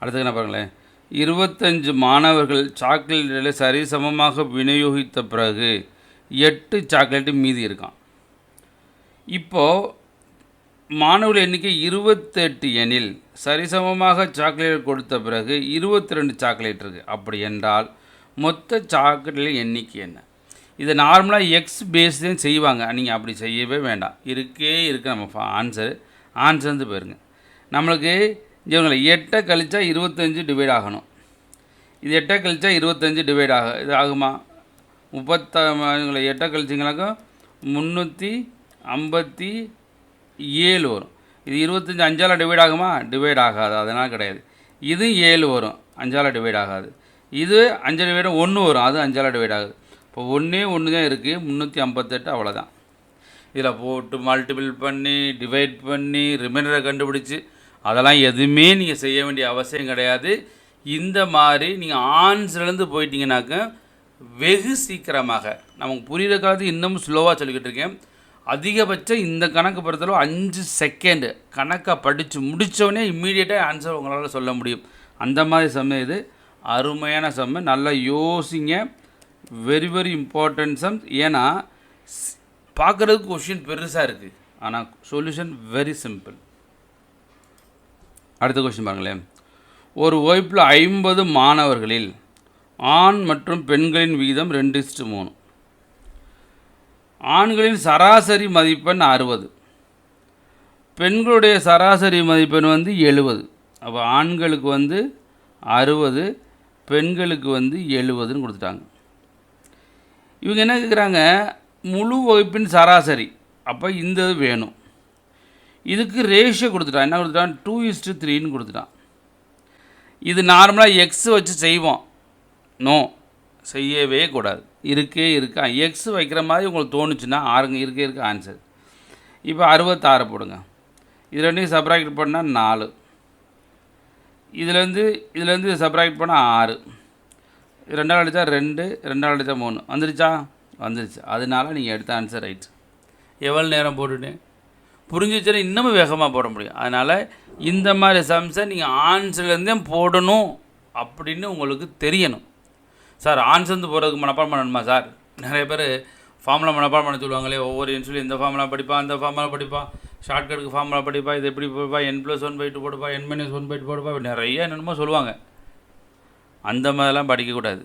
அடுத்தது என்ன பாருங்களேன், 25 மாணவர்கள் சாக்லேட்டுகளை சரிசமமாக விநியோகித்த பிறகு 8 சாக்லேட்டு மீதி இருக்கான். இப்போது மாணவர்கள் எண்ணிக்கை 28 எனில் சரிசமமாக சாக்லேட் கொடுத்த பிறகு 22 சாக்லேட் இருக்குது. அப்படி என்றால் மொத்த சாக்லேட்டில் எண்ணிக்கை என்ன? இதை நார்மலாக எக்ஸ் பேஸ்லேயும் செய்வாங்க. நீங்கள் அப்படி செய்யவே வேண்டாம். இருக்குது நம்ம ஆன்சர் வந்து பாருங்க. நம்மளுக்கு இவங்களை 8 கழிச்சா 25 டிவைட் ஆகணும். இது 8 கழிச்சா 25 டிவைட் இது ஆகுமா? 8 கழிச்சிங்கனாக்கா 357 வரும். இது 25 5ஆல் டிவைட் ஆகுமா? டிவைட் ஆகாது, அதனால் கிடையாது. இது 7 வரும், 5ஆல் டிவைட் ஆகாது. இது 5 டிவைட் 1 வரும், அது 5ஆல் டிவைட் ஆகுது. இப்போ 1 தான் இருக்குது, 358 அவ்வளோதான். இதில் போட்டு மல்டிபிள் பண்ணி டிவைட் பண்ணி ரிமைண்டரை கண்டுபிடிச்சி அதெல்லாம் எதுவுமே நீங்கள் செய்ய வேண்டிய அவசியம் கிடையாது. இந்த மாதிரி நீங்கள் ஆன்சர்லேருந்து போயிட்டீங்கன்னாக்க வெகு சீக்கிரமாக நமக்கு புரிகிற காலத்து இன்னமும் ஸ்லோவாக சொல்லிக்கிட்டு இருக்கேன். அதிகபட்சம் இந்த கணக்கு பொறுத்தளவு 5 செகண்டு கணக்கை படித்து முடித்தோடனே இம்மீடியட்டாக ஆன்சர் உங்களால் சொல்ல முடியும். அந்த மாதிரி சம் இது. அருமையான சம், நல்லா யோசிங்க. Very very important sum. ஏன்னா பார்க்குறதுக்கு கொஷின் பெருசாக இருக்குது, ஆனால் சொல்யூஷன் வெரி சிம்பிள். அடுத்த கொஷின் பாருங்களேன். ஒரு வகுப்பில் 50 மாணவர்களில் ஆண் மற்றும் பெண்களின் விகிதம் 2:3. ஆண்களின் சராசரி மதிப்பெண் 60, பெண்களுடைய சராசரி மதிப்பெண் 70. அப்போ ஆண்களுக்கு 60, பெண்களுக்கு 70ன்னு கொடுத்துட்டாங்க. இவங்க என்ன கேட்குறாங்க? முழு வகுப்பின் சராசரி. அப்போ இந்த வேணும். இதுக்கு ரேஷியோ கொடுத்துட்டான். என்ன கொடுத்துட்டான்? 2:3ன்னு கொடுத்துட்டான். இது நார்மலாக எக்ஸ் வச்சு செய்வோம். நோ, செய்யவே கூடாது. இருக்கா எக்ஸ் வைக்கிற மாதிரி உங்களுக்கு தோணுச்சுன்னா இருக்க ஆன்சர். இப்போ 66 போடுங்க. இது ரெண்டையும் சப்ராக்ட் பண்ணால் 4, இதுலேருந்து சப்ராக்ட் பண்ணால் 6, 2ஆல் அடித்தா 2, 2ஆல் அடித்தா 3 வந்துருச்சு. அதனால நீங்கள் எடுத்த ஆன்சர் ரைட். எவ்வளோ நேரம் போட்டுட்டேன் புரிஞ்சிச்சுன்னா இன்னமும் வேகமாக போட முடியும். அதனால் இந்த மாதிரி சம்ஸை நீங்கள் ஆன்சர்லேருந்தே போடணும் அப்படின்னு உங்களுக்கு தெரியணும். சார் ஆன்சர்ந்து போகிறதுக்கு மனப்பாடம் பண்ணணுமா சார்? நிறைய பேர் ஃபார்முலா மனப்பாடம் பண்ண சொல்லுவாங்களே. ஒவ்வொரு இன்சுலின் இந்த ஃபார்முலா படிப்பான், அந்த ஃபார்முலா படிப்பான், ஷார்ட்கட்டுக்கு ஃபார்முலா படிப்பா, இது எப்படி போடுப்பா, n+1/2 போடுப்பா, n-1/2 போடுப்பா, நிறைய என்னென்னமோ சொல்லுவாங்க. அந்த மாதிரிலாம் படிக்கக்கூடாது.